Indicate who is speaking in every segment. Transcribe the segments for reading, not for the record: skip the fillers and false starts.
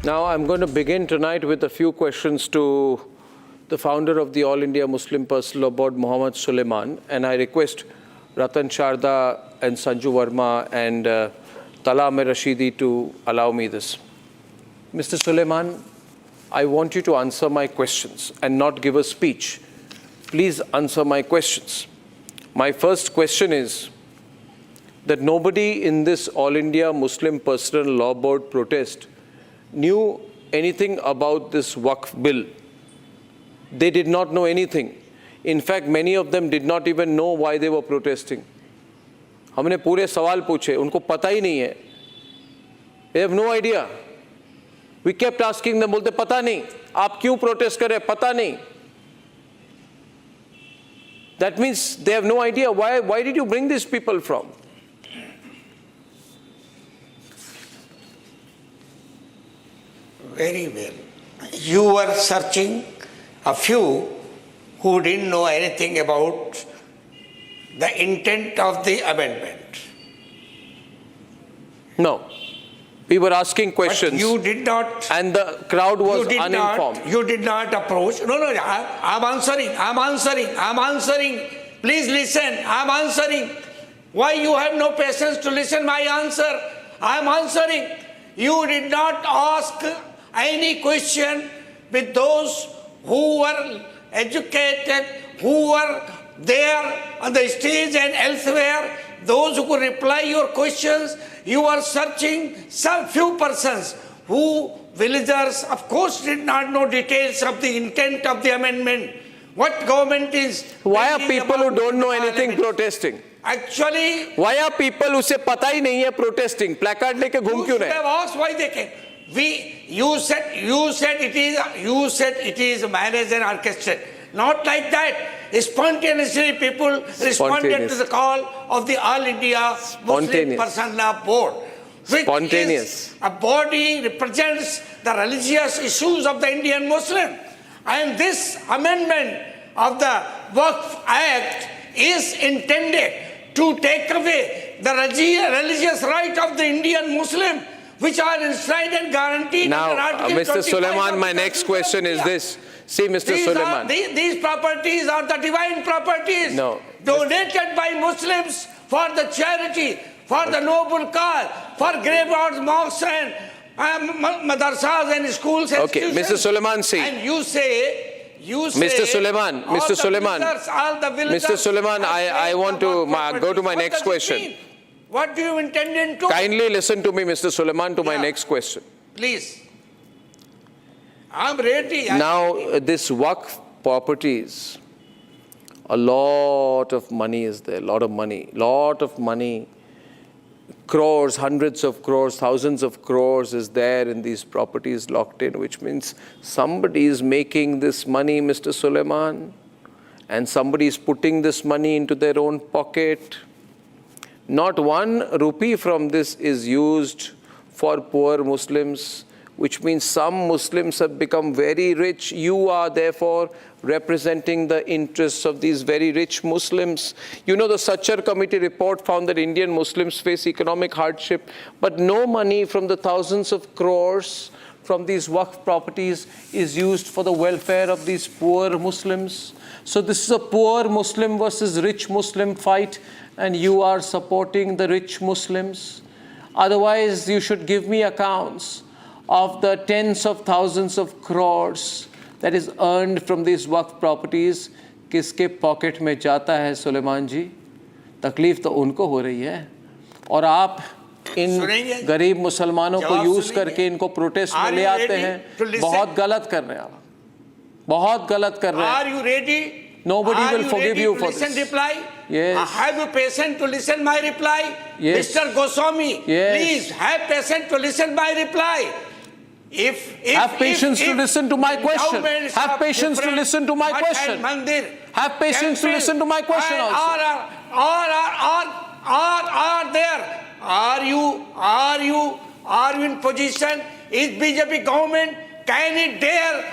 Speaker 1: Now, I'm going to begin tonight with a few questions to the founder of the All India Muslim Personal Law Board, Mohammad Suleiman, and I request Ratan Sharda and Sanju Verma and Tala Amir Rashidi to allow me this. Mr. Suleiman, I want you to answer my questions and not give a speech. Please answer my questions. My first question is that nobody in this All India Muslim Personal Law Board protest knew anything about this Waqf bill. They did not know anything. In fact, many of them did not even know why they were protesting. हमने पूरे सवाल पूछे, उनको पता ही नहीं है. They have no idea. We kept asking them, बोलते पता नहीं, आप क्यों protest कर रहे, पता नहीं. That means they have no idea. Why did you bring these people from?
Speaker 2: Very well. You were searching a few who didn't know anything about the intent of the amendment.
Speaker 1: No. We were asking questions.
Speaker 2: But you did not.
Speaker 1: And the crowd was uninformed.
Speaker 2: You did not approach. No, I'm answering. Please listen. I'm answering. Why you have no patience to listen my answer? I'm answering. You did not ask any question with those who were educated, who were there on the stage and elsewhere, those who could reply your questions. You are searching some few persons who, villagers, of course, did not know details of the intent of the amendment. What government is...
Speaker 1: Why are people who don't know anything protesting?
Speaker 2: Actually...
Speaker 1: Why are people who say pata hi nahi hai protesting? Placard leke ghum kyun rahe?
Speaker 2: You should have asked why they came. You said it is managed and orchestrated. Not like that. Spontaneously people responded to the call of the All India Muslim Personal Law Board. Which is a body represents the religious issues of the Indian Muslim. And this amendment of the Waqf Act is intended to take away the religious right of the Indian Muslim, which are enshrined and guaranteed
Speaker 1: now,
Speaker 2: under Article
Speaker 1: Mr. Suleiman, my next question is this. See, Mr. Suleiman.
Speaker 2: These properties are the divine properties donated by Muslims for the charity, for the noble cause, for graveyards, mosques and madrasas and schools and
Speaker 1: okay, Mr. Suleiman, see.
Speaker 2: And you say,
Speaker 1: Mr. Suleiman, I want to go to my next question.
Speaker 2: What do you intend to?
Speaker 1: Kindly listen to me, Mr. Suleiman, to my next question.
Speaker 2: Please. I'm ready.
Speaker 1: Now, this Waqf properties, a lot of money is there, lot of money, crores, hundreds of crores, thousands of crores is there in these properties locked in, which means somebody is making this money, Mr. Suleiman, and somebody is putting this money into their own pocket. Not 1 rupee from this is used for poor Muslims, which means some Muslims have become very rich. You are therefore representing the interests of these very rich Muslims. You know, the Sachar Committee report found that Indian Muslims face economic hardship, but no money from the thousands of crores from these Waqf properties is used for the welfare of these poor Muslims. So this is a poor Muslim versus rich Muslim fight, and you are supporting the rich Muslims. Otherwise, you should give me accounts of the tens of thousands of crores that is earned from these Waqf properties. किसके pocket में जाता है सुलेमान जी? तकलीफ तो उनको हो रही है, और आप इन गरीब मुसलमानों को यूज करके इनको प्रोटेस्ट में ले आते हैं. बहुत गलत कर रहे हैं आप, बहुत गलत कर रहे हैं.
Speaker 2: Are you ready?
Speaker 1: Nobody will forgive you for this.
Speaker 2: Reply?
Speaker 1: Yes.
Speaker 2: Have you patience to listen my reply?
Speaker 1: Yes.
Speaker 2: Mr. Goswami,
Speaker 1: yes.
Speaker 2: Please have patience to listen my reply.
Speaker 1: Have patience to listen to my question. Have patience to listen to my question. Have patience to listen to my question also.
Speaker 2: Are there? Are you in position? Is BJP government, can it dare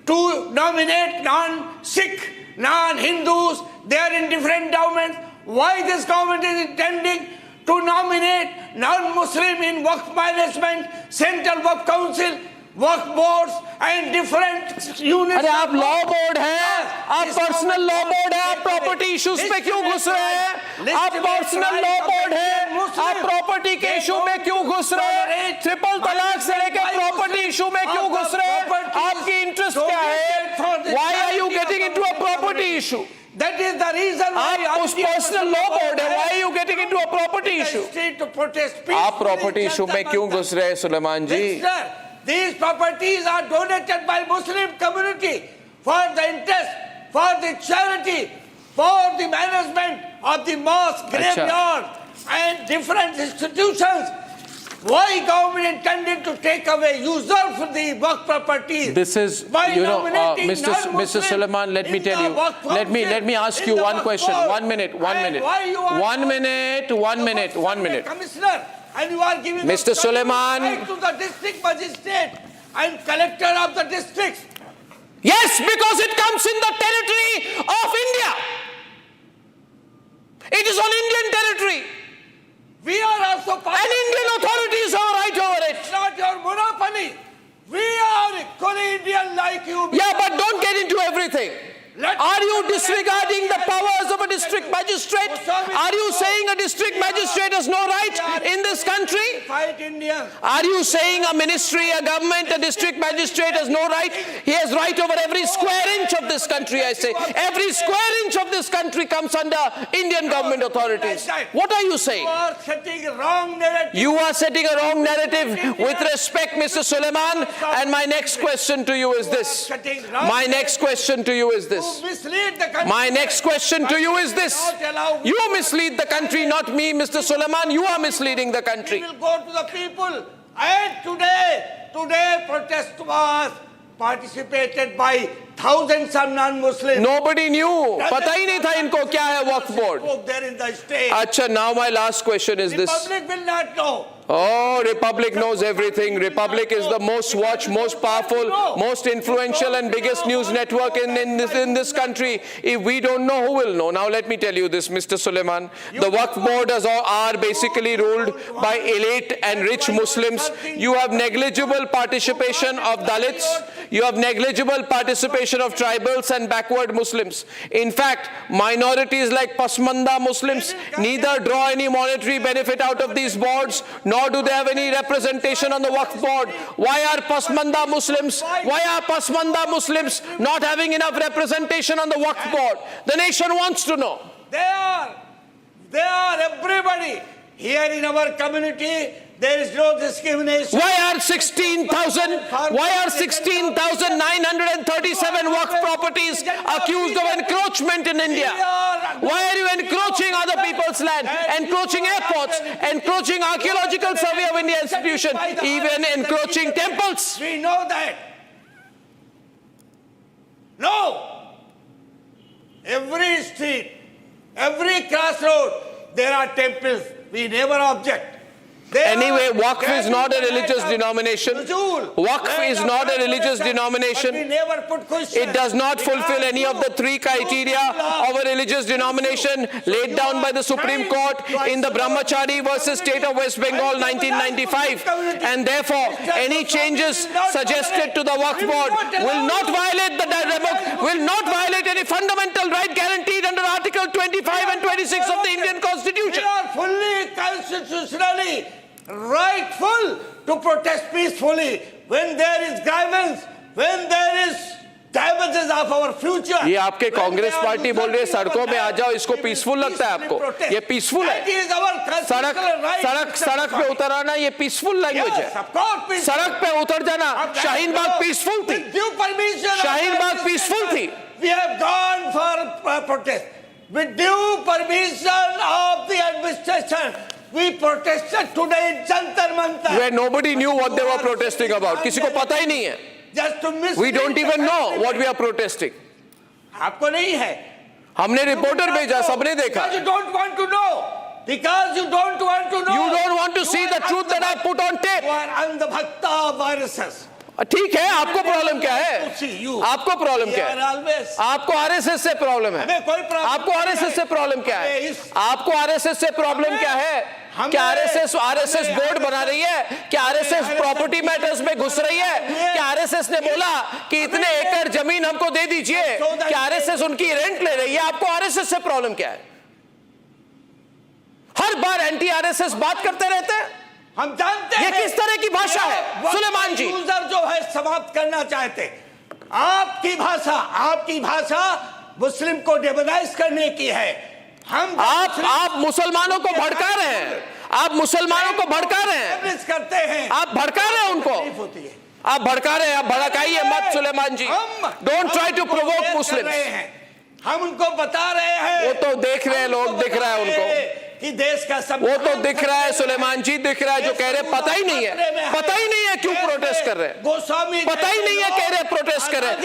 Speaker 2: to nominate non-Sikh, non-Hindus? They are in different governments. Why this government is intending to nominate non-Muslim in Waqf management, Central Waqf Council? work boards and different units.
Speaker 1: अरे आप
Speaker 2: of
Speaker 1: law
Speaker 2: work.
Speaker 1: Board हैं, आप
Speaker 2: This
Speaker 1: personal law
Speaker 2: government
Speaker 1: board है, आप
Speaker 2: wants
Speaker 1: property
Speaker 2: to
Speaker 1: issues पे
Speaker 2: take
Speaker 1: क्यों घुस रहे हैं? आप
Speaker 2: legitimate
Speaker 1: personal
Speaker 2: right
Speaker 1: law
Speaker 2: of
Speaker 1: board है,
Speaker 2: Indian Muslims.
Speaker 1: आप प्रॉपर्टी के
Speaker 2: They
Speaker 1: इशू में
Speaker 2: want
Speaker 1: क्यों
Speaker 2: to
Speaker 1: घुस रहे हैं?
Speaker 2: tolerate
Speaker 1: ट्रिपल तलाक से लेके
Speaker 2: by
Speaker 1: प्रॉपर्टी
Speaker 2: Muslims
Speaker 1: इशू में क्यों
Speaker 2: of the
Speaker 1: घुस रहे हैं?
Speaker 2: properties
Speaker 1: आपकी इंटरेस्ट क्या
Speaker 2: donated for
Speaker 1: है?
Speaker 2: the
Speaker 1: Why are you
Speaker 2: charity of
Speaker 1: getting
Speaker 2: the
Speaker 1: into a
Speaker 2: Muslim
Speaker 1: property
Speaker 2: community?
Speaker 1: issue?
Speaker 2: That is the reason why
Speaker 1: आप उस पर्सनल लॉ बोर्ड है, why are you getting into a property issue?
Speaker 2: to protest
Speaker 1: आप
Speaker 2: peacefully
Speaker 1: property issue में क्यों घुस रहे हैं सुलेमान जी?
Speaker 2: Sir, these properties are donated by Muslim community for the interest, for the charity, for the management of the mosque, graveyard and different institutions. Why government intended to take away, usurp the work properties?
Speaker 1: This is,
Speaker 2: by
Speaker 1: you know,
Speaker 2: nominating
Speaker 1: Mr.
Speaker 2: non-Muslim
Speaker 1: Suleiman, let me
Speaker 2: in
Speaker 1: tell
Speaker 2: the
Speaker 1: you,
Speaker 2: work
Speaker 1: let me
Speaker 2: function,
Speaker 1: ask
Speaker 2: in
Speaker 1: you
Speaker 2: the
Speaker 1: one
Speaker 2: work
Speaker 1: question.
Speaker 2: board.
Speaker 1: 1 minute, 1
Speaker 2: And
Speaker 1: minute.
Speaker 2: why you are
Speaker 1: 1 minute, 1 minute, 1 minute.
Speaker 2: Commissioner, and you are giving
Speaker 1: Mr.
Speaker 2: absolute
Speaker 1: Suleiman.
Speaker 2: right to the district magistrate and collector of the districts.
Speaker 1: Yes, because it comes in the territory of India. It is on Indian territory.
Speaker 2: We are also part
Speaker 1: And
Speaker 2: of
Speaker 1: Indian authorities have a right over it.
Speaker 2: It's not your monopoly. We are equally Indian like you.
Speaker 1: Yeah, but don't get into everything. Are you disregarding the powers of a district magistrate? Are you saying a district magistrate has no right in this country?
Speaker 2: Fight Indians.
Speaker 1: Are you saying a ministry, a government, a district magistrate has no right? He has right over every square inch of this country, I say. Every square inch of this country comes under Indian government authorities. What are you saying?
Speaker 2: You are setting wrong narrative.
Speaker 1: You are setting a wrong narrative. With respect, Mr. Suleiman, and my next question to you is this. My next question to you is this.
Speaker 2: You mislead the country.
Speaker 1: My next question to you is this. You mislead the country, not me, Mr. Suleiman. You are misleading the
Speaker 2: We
Speaker 1: country.
Speaker 2: will go to the people. And today protest was participated by thousands of non-Muslims.
Speaker 1: Nobody knew. पता ही नहीं था इनको क्या है वक्फ board.
Speaker 2: Spoke there in the state.
Speaker 1: अच्छा, now my last question is
Speaker 2: The
Speaker 1: this.
Speaker 2: public will not know.
Speaker 1: Oh, Republic knows everything. Republic is the most watched, most powerful, most influential and biggest news network in this country. If we don't know, who will know? Now let me tell you this, Mr. Suleiman. The Waqf Board are basically ruled by elite and rich Muslims. You have negligible participation of Dalits. You have negligible participation of tribals and backward Muslims. In fact, minorities like Pasmanda Muslims neither draw any monetary benefit out of these boards, nor do they have any representation on the Waqf board. Why are Pasmanda Muslims not having enough representation on the Waqf board? The nation wants to know.
Speaker 2: They are everybody. Here in our community, there is no discrimination.
Speaker 1: Why are 16,937 Waqf properties accused of encroachment in India? Why are you encroaching other people's land, encroaching airports, encroaching Archaeological Survey of India institution, even encroaching temples?
Speaker 2: We know that. No. Every street, every crossroad, there are temples. We never object.
Speaker 1: Anyway, Waqf is not a religious denomination. Waqf is not a religious denomination. It does not fulfill any of the three criteria of a religious denomination laid down by the Supreme Court in the Brahmachari versus State of West Bengal 1995. And therefore, any changes suggested to the Waqf Board will not violate any fundamental right guaranteed under Article 25 and 26 of the Indian Constitution.
Speaker 2: We are fully constitutionally rightful to protest peacefully when there is grievance, when there is damages of our future.
Speaker 1: ये आपके Congress party बोल रही है सड़कों में आ जाओ, इसको peaceful लगता है आपको? ये पीसफुल है? सड़क पे उतर आना ये पीसफुल लैंग्वेज है? सड़क पे उतर जाना, शाहीन बाग पीसफुल थी? शाहीन बाग पीसफुल थी?
Speaker 2: We have gone for protest with due permission of the administration. We protested today in Jantar Mantar.
Speaker 1: Where nobody knew what they were protesting about. किसी को पता ही नहीं है.
Speaker 2: Just to mislead.
Speaker 1: We don't even know what we are protesting.
Speaker 2: आपको नहीं है.
Speaker 1: हमने reporter भेजा, सबने देखा.
Speaker 2: Because you don't want to know. Because you don't want to know.
Speaker 1: You don't want to see the truth that I put on tape.
Speaker 2: You are अंधभक्ता of RSS.
Speaker 1: ठीक है, आपको प्रॉब्लम क्या है? आपको प्रॉब्लम क्या है? आपको आरएसएस से प्रॉब्लम है? आपको आरएसएस से प्रॉब्लम क्या है? आपको आरएसएस से प्रॉब्लम क्या है? क्या आरएसएस बोर्ड बना रही है? क्या आरएसएस प्रॉपर्टी मैटर्स में घुस रही है? क्या आरएसएस ने बोला कि इतने एकड़ जमीन हमको दे दीजिए? क्या आरएसएस उनकी रेंट ले रही है? आपको आरएसएस से प्रॉब्लम क्या है? हर बार एंटी आरएसएस बात करते रहते हैं।
Speaker 2: हम जानते हैं
Speaker 1: ये किस तरह की भाषा है सुलेमान जी?
Speaker 2: यूजर जो है समाप्त करना चाहते। आपकी भाषा मुस्लिम को डिमोनाइज करने की है।
Speaker 1: आप मुसलमानों को भड़का रहे हैं। आप मुसलमानों को भड़का रहे हैं।
Speaker 2: करते हैं,
Speaker 1: आप भड़का रहे हैं उनको। आप भड़का रहे हैं। आप भड़काइए मत Suleman ji. Don't try to provoke Muslims.
Speaker 2: हम उनको बता रहे हैं।
Speaker 1: वो तो देख रहे हैं लोग, दिख रहा है उनको
Speaker 2: कि देश का सब
Speaker 1: वो तो दिख रहा है सुलेमान जी, दिख रहा है। जो कह रहे पता ही नहीं है, पता ही नहीं है क्यों प्रोटेस्ट कर रहे हैं।
Speaker 2: गोस्वामी
Speaker 1: पता ही नहीं है कह रहे प्रोटेस्ट कर रहे हैं।